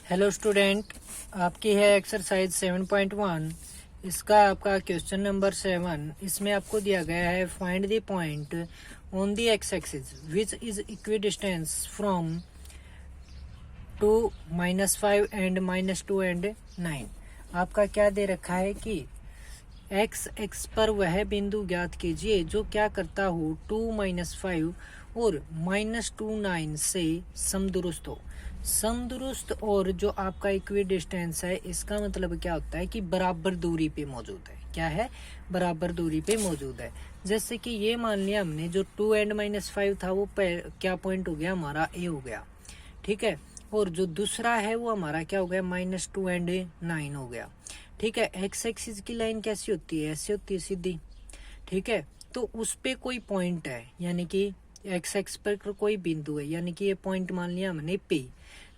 Hello student, आपकी है exercise 7.1। इसका आपका क्वेश्चन नंबर 7। इसमें आपको दिया गया है find the point on the x axis which is equidistance from 2, -5 and -2 and 9। आपका क्या दे रखा है कि एक्स एक्स पर वह बिंदु ज्ञात कीजिए जो क्या करता हो 2, -5 और -2, 9 से समदुरुस्त हो। समदुरुस्त और जो आपका इक्वी डिस्टेंस है, इसका मतलब क्या होता है कि बराबर दूरी पे मौजूद है। क्या है? बराबर दूरी पे मौजूद है। जैसे कि ये मान लिया हमने, जो 2 एंड -5 था वो क्या पॉइंट हो गया हमारा, ए हो गया। ठीक है। और जो दूसरा है वो हमारा क्या हो गया, -2 एंड 9 हो गया। ठीक है। एक्स एक्सिस की लाइन कैसी होती है? ऐसी होती है, सीधी। ठीक है। तो उस पे कोई पॉइंट है, यानी कि एक्स एक्स पर कोई बिंदु है, यानी कि ये पॉइंट मान लिया हमने पे।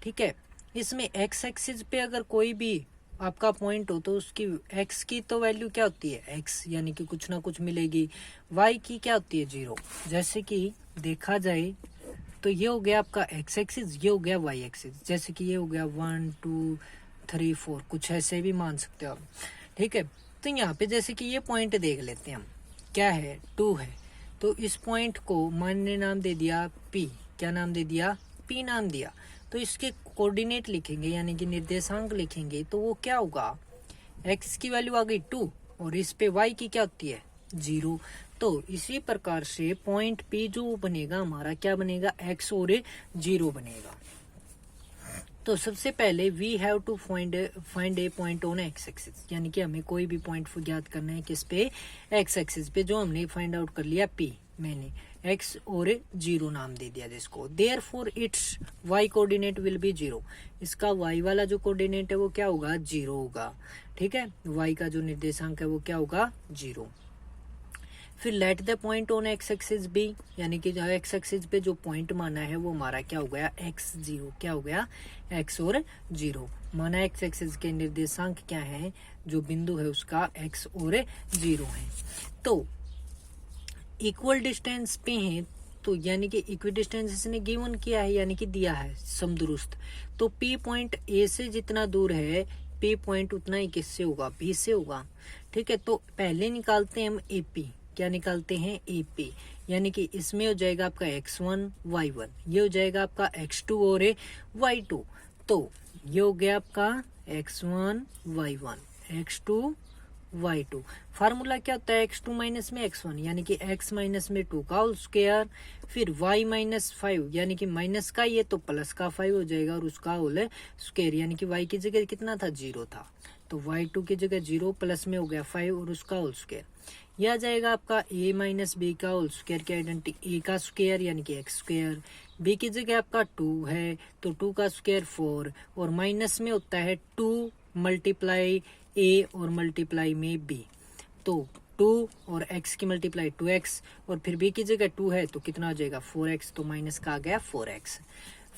ठीक है। इसमें एक्स एक्सिस पे अगर कोई भी आपका पॉइंट हो तो उसकी एक्स की तो वैल्यू क्या होती है, एक्स, यानी कि कुछ ना कुछ मिलेगी। वाई की क्या होती है, 0। जैसे कि देखा जाए तो ये हो गया आपका एक्स एक्सिस, ये हो गया वाई एक्सिस। जैसे कि ये हो गया 1, 2, 3, 4, कुछ ऐसे भी मान सकते हो आप। ठीक है। तो यहाँ पे जैसे कि ये पॉइंट देख लेते हैं हम, क्या है, 2 है। तो इस पॉइंट को मैंने नाम दे दिया पी। क्या नाम दे दिया? पी नाम दिया। तो इसके कोऑर्डिनेट लिखेंगे, यानी कि निर्देशांक लिखेंगे, तो वो क्या होगा, एक्स की वैल्यू आ गई 2 और इस पे वाई की क्या होती है, 0। तो इसी प्रकार से पॉइंट पी जो बनेगा हमारा, क्या बनेगा, एक्स और 0 बनेगा। तो सबसे पहले we have to find a point on x axis, यानी कि हमें कोई भी पॉइंट ज्ञात करना है, किस पे, एक्स एक्सिस पे, जो हमने फाइंड आउट कर लिया पी, मैंने एक्स और 0 नाम दे दिया जिसको। Therefore its Y coordinate will be 0। इसका वाई वाला जो कोऑर्डिनेट है वो क्या होगा, 0 होगा। ठीक है। वाई का जो निर्देशांक है वो क्या होगा, 0। फिर let the point on x axis be, यानी कि जो एक्स एक्सिस पे जो पॉइंट माना है वो हमारा क्या हो गया, एक्स 0। क्या हो गया, एक्स और 0 माना। एक्स एक्सिस के निर्देशांक क्या है, जो बिंदु है उसका एक्स और 0 है। तो इक्वल डिस्टेंस पे है, तो यानी कि इक्वी डिस्टेंस इसने गिवन किया है, यानी कि दिया है समदुरुस्त। तो पी पॉइंट ए से जितना दूर है, पी पॉइंट उतना ही किससे होगा, बी से होगा। ठीक है। तो पहले निकालते हैं हम एपी। क्या निकालते हैं, एपी, यानी कि इसमें हो जाएगा आपका x1 y1, ये हो जाएगा आपका x2 और y2। तो ये हो गया आपका x1 y1, x2 y2। Formula क्या होता है, x2 माइनस में x1, यानी कि x माइनस में 2 का होल स्क्वायर, फिर y माइनस 5, यानी कि माइनस का ये तो प्लस का 5 हो जाएगा, और उसका होल स्क्वायर, यानी कि y की जगह कितना था, 0 था, तो y2 की जगह 0 प्लस में हो गया 5 और उसका होल स्क्वायर। यह आ जाएगा आपका a माइनस बी का होल स्क्वायर की आइडेंटिटी, a का स्क्वायर यानी कि x स्क्वायर, b की जगह आपका 2 है तो 2 का स्क्वायर 4, और माइनस में होता है 2 मल्टीप्लाई a और मल्टीप्लाई में b, तो 2 और x की मल्टीप्लाई 2x, और फिर b की जगह 2 है तो कितना हो जाएगा, 4x, तो माइनस का आ गया 4x।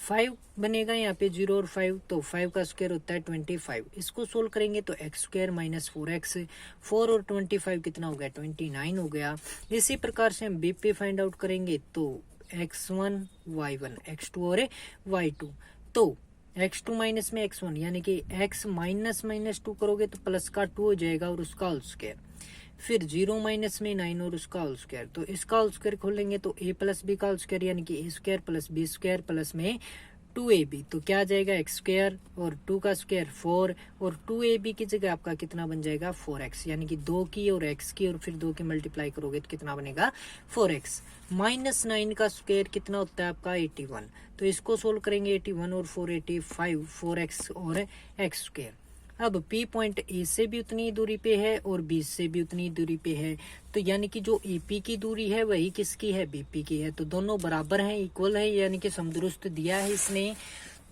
5 बनेगा यहाँ पे 0 और 5, तो 5 का स्क्वायर होता है 25। इसको सोल्व करेंगे तो एक्स स्क्वायर माइनस 4x, 4 और 25 कितना हो गया, 29 हो गया। इसी प्रकार से हम बीपी फाइंड आउट करेंगे तो x1 y1, x2 और y2। तो x2 माइनस में x1, यानी कि x माइनस -2 करोगे तो प्लस का 2 हो जाएगा और उसका होल स्क्वायर, फिर 0 माइनस में 9 और उसका होल स्क्वायर, तो इसका होल स्क्वायर खोलेंगे तो a प्लस बी का होल स्क्वायर, यानी कि a square plus b square plus में 2ab, तो क्या आ जाएगा, एक्स स्क्वायर और 2 का स्क्वायर 4, और 2ab की जगह आपका कितना बन जाएगा, 4x, यानी कि 2 की और x की, और फिर 2 की मल्टीप्लाई करोगे तो कितना बनेगा, 4x। -9 का स्क्वायर कितना होता है आपका, 81, तो इसको सोल्व करेंगे, 81 और 4 85, 4x और x स्क्वायर। अब P पॉइंट A से भी उतनी दूरी पे है और B से भी उतनी दूरी पे है, तो यानी कि जो AP की दूरी है वही किसकी है, BP की है, तो दोनों बराबर हैं, इक्वल है, यानी कि समदुरुस्त दिया है इसने।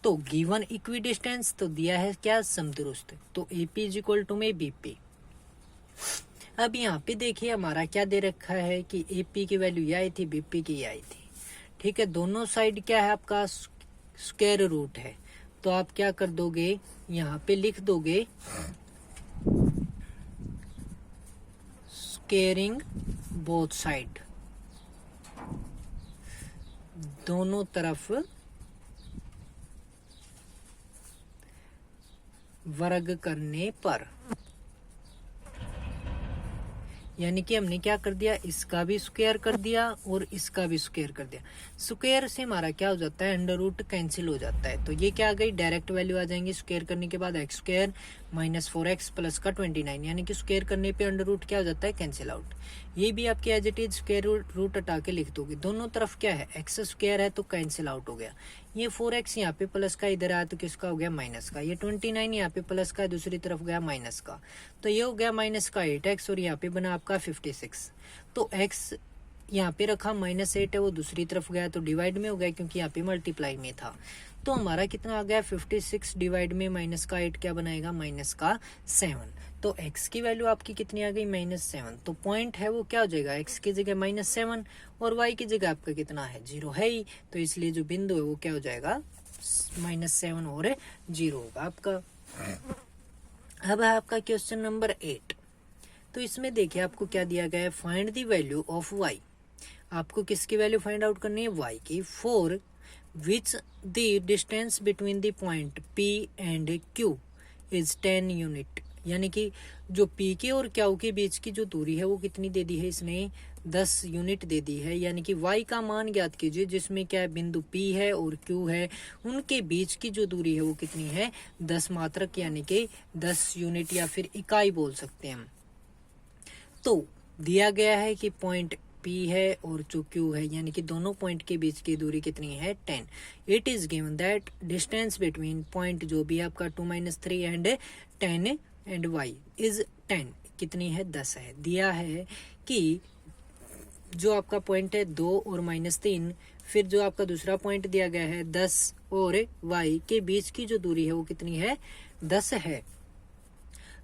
तो गिवन इक्वी डिस्टेंस तो दिया है क्या, समदुरुस्त, तो AP इज इक्वल टू में BP। अब यहाँ पे देखिए हमारा क्या दे रखा है कि AP की वैल्यू ये आई थी, BP की आई थी। ठीक है। दोनों साइड क्या है आपका, स्क्वायर रूट है, तो आप क्या कर दोगे, यहाँ पे लिख दोगे स्क्वेयरिंग बोथ साइड, दोनों तरफ वर्ग करने पर, यानी कि हमने क्या कर दिया, इसका भी स्क्वायर कर दिया और इसका भी स्क्वायर कर दिया। स्क्वायर से हमारा क्या हो जाता है, अंडर रूट कैंसिल हो जाता है। तो ये क्या आ गई, डायरेक्ट वैल्यू आ जाएंगी स्क्वायर करने के बाद, x square minus 4x plus का 29, यानी कि स्क्वायर करने पे अंडर रूट क्या हो जाता है, कैंसिल आउट। ये भी आपके as it is square root हटा के लिख दोगे, दोनों तरफ क्या है, एक्स स्क्वायर है तो कैंसिल आउट हो गया। ये 4x यहाँ पे प्लस का इधर आया तो किसका हो गया, माइनस का। ये 29 यहाँ पे प्लस का दूसरी तरफ गया माइनस का, तो ये हो गया माइनस का 8x और यहाँ पे बना आपका 56। तो x यहाँ पे रखा -8 है, वो दूसरी तरफ गया तो डिवाइड में हो गया क्योंकि यहाँ पे मल्टीप्लाई में था। तो हमारा कितना आ गया, 56 डिवाइड में माइनस का 8 क्या बनाएगा, माइनस का 7। तो x की वैल्यू आपकी कितनी आ गई, -7। तो पॉइंट है वो क्या हो जाएगा, x की जगह -7 और y की जगह आपका कितना है, 0 है ही, तो इसलिए जो बिंदु है वो क्या हो जाएगा, -7 और 0 होगा आपका। अब है आपका क्वेश्चन नंबर 8। तो इसमें देखिए आपको क्या दिया गया है, find the value of y। आपको किसकी वैल्यू फाइंड आउट करनी है, y की। For which the distance between the point P and Q is 10 unit, यानी कि जो P के और Q के बीच की जो दूरी है वो कितनी दे दी है इसने, 10 यूनिट दे दी है। यानी कि y का मान ज्ञात कीजिए जिसमें क्या है, बिंदु P है और Q है, उनके बीच की जो दूरी है वो कितनी है, 10 मात्रक, यानी कि 10 यूनिट या फिर इकाई बोल सकते हैं हम। तो दिया गया है कि पॉइंट P है और जो Q है, यानी कि दोनों पॉइंट के बीच की दूरी कितनी है, 10। It is given that distance between point जो भी आपका 2-3 एंड 10 एंड y इज 10, कितनी है, 10 है। दिया है कि जो आपका पॉइंट है 2 और -3, फिर जो आपका दूसरा पॉइंट दिया गया है 10 और y के बीच की जो दूरी है वो कितनी है, 10 है।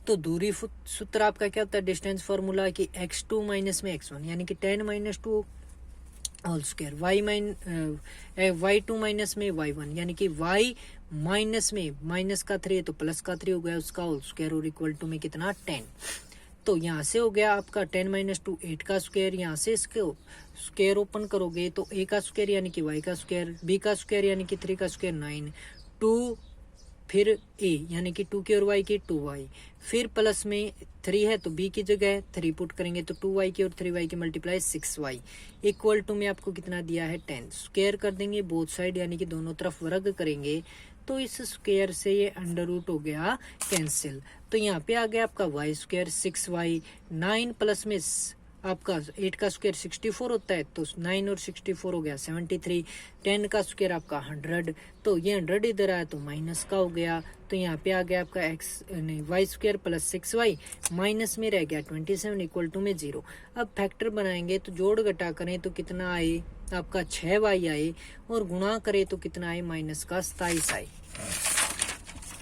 तो दूरी सूत्र आपका क्या होता है, डिस्टेंस फॉर्मूला की x2 माइनस में x1, यानी कि 10 - 2 होल स्क्वायर, y2 माइनस में y1, यानी कि y माइनस में माइनस का 3 है तो प्लस का 3 हो गया उसका होल स्क्वायर, और इक्वल टू में कितना, 10। तो यहाँ से हो गया आपका 10 - 2 8 का स्क्वायर, यहाँ से इसको स्क्वायर ओपन करोगे तो a का स्क्वायर यानी कि y का स्क्वायर, b का स्क्वायर यानी कि 3 का स्क्वायर 9, 2 फिर a यानी कि 2 के और y के 2y, फिर प्लस में 3 है तो b की जगह 3 पुट करेंगे तो 2y की और 3y की मल्टीप्लाई 6y, इक्वल टू में आपको कितना दिया है, 10। स्क्वायर कर देंगे बोथ साइड, यानी कि दोनों तरफ वर्ग करेंगे तो इस स्क्वायर से ये अंडर रूट हो गया कैंसिल। तो यहाँ पे आ गया आपका y स्क्वायर 6y, 9 प्लस में आपका 8 का स्क्वायर 64 होता है तो 9 और 64 हो गया 73, 10 का स्क्वायर आपका 100, तो ये 100 इधर आया तो माइनस का हो गया, तो यहाँ पे आ गया आपका y square plus 6y, minus में रह गया 27 इक्वल टू में 0। अब फैक्टर बनाएंगे तो जोड़ घटा करें तो कितना आए, आपका 6y आए, और गुणा करें तो कितना आए, माइनस का 27 आए,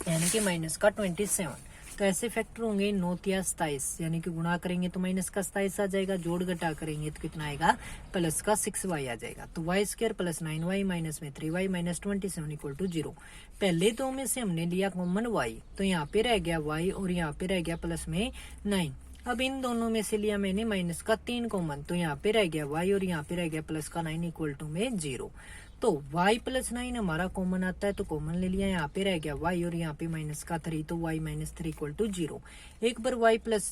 यानी कि माइनस का 27। तो ऐसे फैक्टर होंगे 9 या 27, यानी कि गुणा करेंगे तो माइनस का 27 आ जाएगा, जोड़ घटा करेंगे तो कितना आएगा, प्लस का 6y आ जाएगा। तो y square plus 9y minus में 3y माइनस 27 इक्वल टू 0। पहले दो में से हमने लिया कॉमन y, तो यहाँ पे रह गया y और यहाँ पे रह गया प्लस में 9। अब इन दोनों में से लिया मैंने माइनस का 3 कॉमन, तो यहाँ पे रह गया y और यहाँ पे रह गया प्लस का 9 इक्वल टू में 0। तो y प्लस 9 हमारा कॉमन आता है तो कॉमन ले लिया, यहाँ पे रह गया y और यहाँ पे माइनस का 3, तो y माइनस 3 इक्वल टू 0। एक बार y प्लस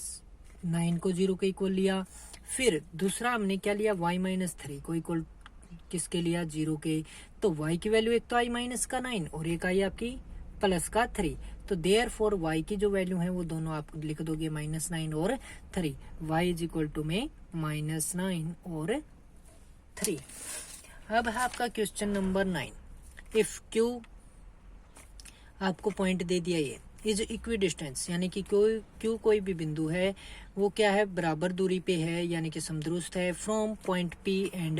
9 को 0 के इक्वल लिया, फिर दूसरा हमने क्या लिया, y माइनस 3 को इक्वल किसके लिया, 0 के। तो y की वैल्यू एक तो आई माइनस का 9 और एक आई आपकी प्लस का 3, तो देयर फॉर y की जो वैल्यू है वो दोनों आप लिख दोगे -9 और 3, y इज इक्वल टू में -9 और 3। अब है आपका क्वेश्चन नंबर 9। इफ Q आपको पॉइंट दे दिया ये इज इक्वी डिस्टेंस, यानी कि Q कोई भी बिंदु है वो क्या है, बराबर दूरी पे है, यानी कि समदुरुस्त है, from point P and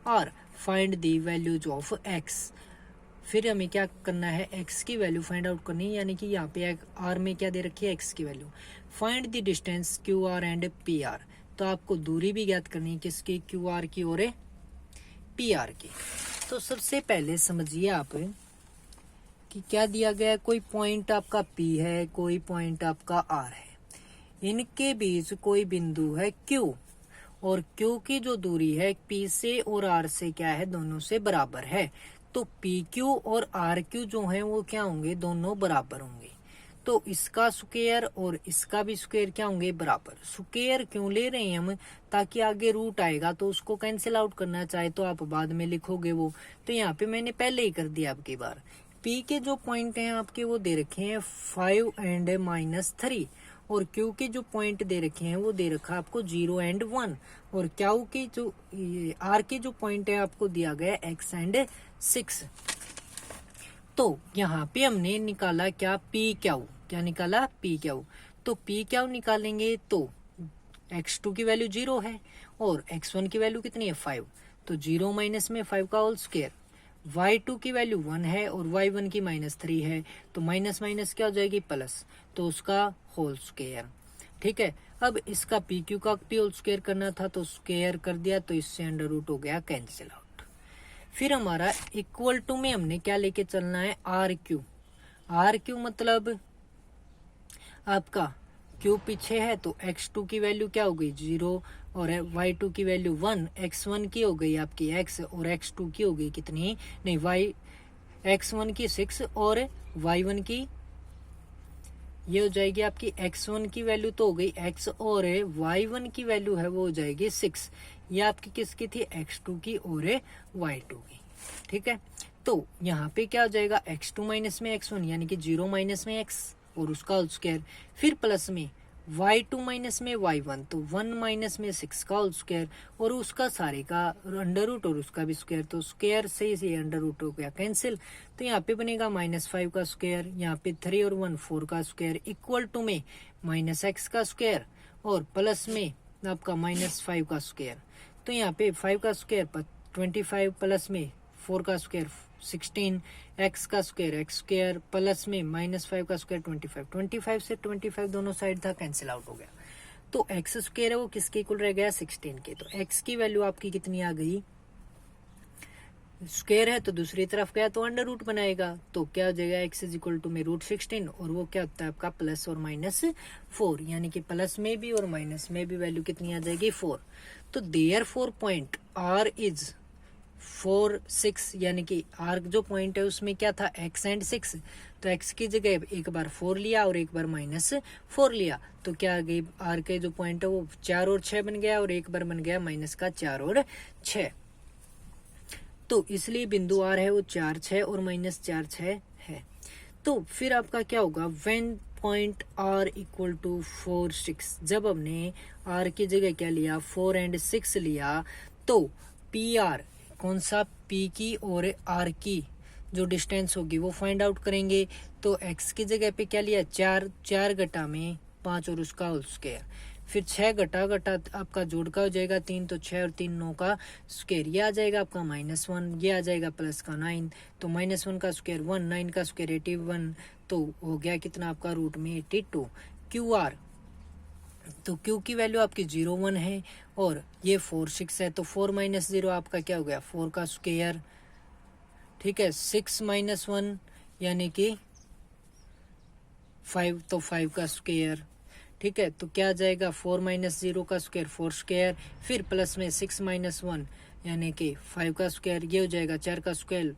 R find the values of x। फिर हमें क्या करना है, x की वैल्यू फाइंड आउट करनी है, यानी कि यहाँ पे r में क्या दे रखी है, x की value. Find the distance QR and PR, तो आपको दूरी भी ज्ञात करनी है किसकी, QR की और PR की। तो सबसे पहले समझिए आप कि क्या दिया गया है, कोई पॉइंट आपका P है, कोई पॉइंट आपका R है, इनके बीच कोई बिंदु है Q, और Q की जो दूरी है P से और R से क्या है, दोनों से बराबर है। तो PQ और RQ जो है वो क्या होंगे, दोनों बराबर होंगे। तो इसका स्क्वायर और इसका भी स्क्वायर क्या होंगे, बराबर। स्क्वायर क्यों ले रहे हैं हम, ताकि आगे रूट आएगा तो उसको कैंसिल आउट करना चाहे तो आप बाद में लिखोगे वो। तो यहाँ पे मैंने पहले ही कर दिया आपकी बार। पी के जो पॉइंट हैं आपके वो दे रखे हैं 5 एंड -3, और क्यू के जो पॉइंट दे रखे हैं वो दे रखा आपको 0 एंड 1, और क्यू के जो आर के जो पॉइंट है आपको दिया गया x एंड 6। तो यहाँ पे हमने निकाला क्या, पी क्यू, क्या निकाला, पी क्यू। तो पी क्यू निकालेंगे तो x2 की वैल्यू 0 है और x1 की वैल्यू कितनी है, 5। तो 0 माइनस में 5 का होल स्क्वायर, y2 की वैल्यू 1 है और y1 की -3 है, तो माइनस माइनस क्या हो जाएगी, प्लस, तो उसका होल स्क्वायर। ठीक है, अब इसका पी क्यू का भी होल स्क्वायर करना था तो स्क्वायर कर दिया, तो इससे अंडर रूट हो गया कैंसिल आउट। फिर हमारा इक्वल टू में हमने क्या लेके चलना है, आर क्यू। आर क्यू मतलब आपका क्यू पीछे है तो x2 की वैल्यू क्या हो गई, 0, और y2 की वैल्यू 1, x1 की हो गई आपकी x, और x2 की हो गई कितनी, नहीं x1 की 6 और y1 की, ये हो जाएगी आपकी x1 की वैल्यू तो हो गई x, और y1 की वैल्यू है वो हो जाएगी 6। ये आपकी किसकी थी, x2 की और y2 की। ठीक है, तो यहाँ पे क्या हो जाएगा, x2 माइनस में x1 यानी कि 0 माइनस में x और उसका होल स्क्वायर, फिर प्लस में y2 माइनस में y1 तो 1 माइनस में 6 का होल स्क्वायर, और उसका सारे का अंडर रूट और उसका भी स्क्वायर, तो स्क्वायर से ये अंडर रूट हो गया कैंसिल। तो यहाँ पे बनेगा -5 का स्क्वायर, यहाँ पे 3 और 1 4 का स्क्वायर, इक्वल टू में -x का स्क्वायर और प्लस में आपका -5 का स्क्वायर। तो यहाँ पे 5 का स्क्वायर 25 प्लस में 4 का स्क्वायर 16, x का स्क्वायर x स्क्वायर प्लस में -5 का स्क्वायर 25 से 25 दोनों साइड था, कैंसिल आउट हो गया। तो x स्क्वायर है वो किसके इक्वल रह गया, 16 के। तो x की वैल्यू आपकी कितनी आ गई, स्क्वायर है तो दूसरी तरफ गया तो अंडर रूट बनाएगा, तो क्या हो जाएगा, x इज इक्वल टू में √16, और वो क्या होता है आपका प्लस और -4, यानी कि प्लस में भी और माइनस में भी वैल्यू कितनी आ जाएगी, 4। तो देयरफॉर पॉइंट r इज 4 6, यानी कि आर जो पॉइंट है उसमें क्या था, x एंड 6, तो x की जगह एक बार 4 लिया और एक बार -4 लिया, तो क्या आ गई, आर के जो पॉइंट है वो 4 और 6 बन गया, और एक बार बन गया माइनस का 4 और 6। तो इसलिए बिंदु आर है वो 4 6 और -4 6 है। तो फिर आपका क्या होगा, when point are equal to 4 6, जब हमने आर की जगह क्या लिया, 4 एंड 6 लिया, तो पी आर, कौन सा, पी की और आर की जो डिस्टेंस होगी वो फाइंड आउट करेंगे। तो x की जगह पे क्या लिया, 4 घटा में 5 और उसका होल स्क्वायर, फिर 6 घटा आपका जोड़ का हो जाएगा 3, तो 6 और 3 9 का स्क्वायर, ये आ जाएगा आपका -1, ये आ जाएगा प्लस का 9, तो -1 का स्क्वायर 1, 9 का स्क्वायर 81, तो हो गया कितना आपका रूट में 82। क्यू आर, तो Q की वैल्यू आपकी 0 1 है और ये 4 6 है, तो 4 - 0 आपका क्या हो गया, 4 का स्क्वायर। ठीक है, 6 - 1 यानी कि 5, तो 5 का स्क्वायर। ठीक है, तो क्या आ जाएगा, 4 - 0 का स्क्वायर 4 स्क्वायर, फिर प्लस में 6 - 1 यानी कि 5 का स्क्वायर, ये हो जाएगा 4 का स्क्वायर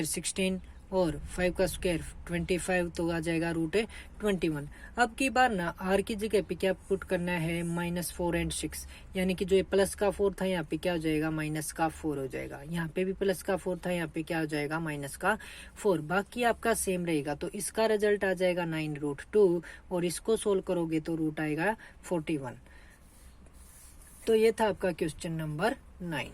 16 और 5 का स्क्वायर 25, तो आ जाएगा √21। अब की बार ना r की जगह पे क्या पुट करना है, -4 एंड 6, यानी कि जो ये प्लस का 4 था यहाँ पे क्या हो जाएगा, माइनस का 4 हो जाएगा, यहाँ पे भी प्लस का 4 था यहाँ पे क्या हो जाएगा, माइनस का 4, बाकी आपका सेम रहेगा। तो इसका रिजल्ट आ जाएगा 9√2, और इसको सोल्व करोगे तो रूट आएगा 41। तो ये था आपका क्वेश्चन नंबर 9।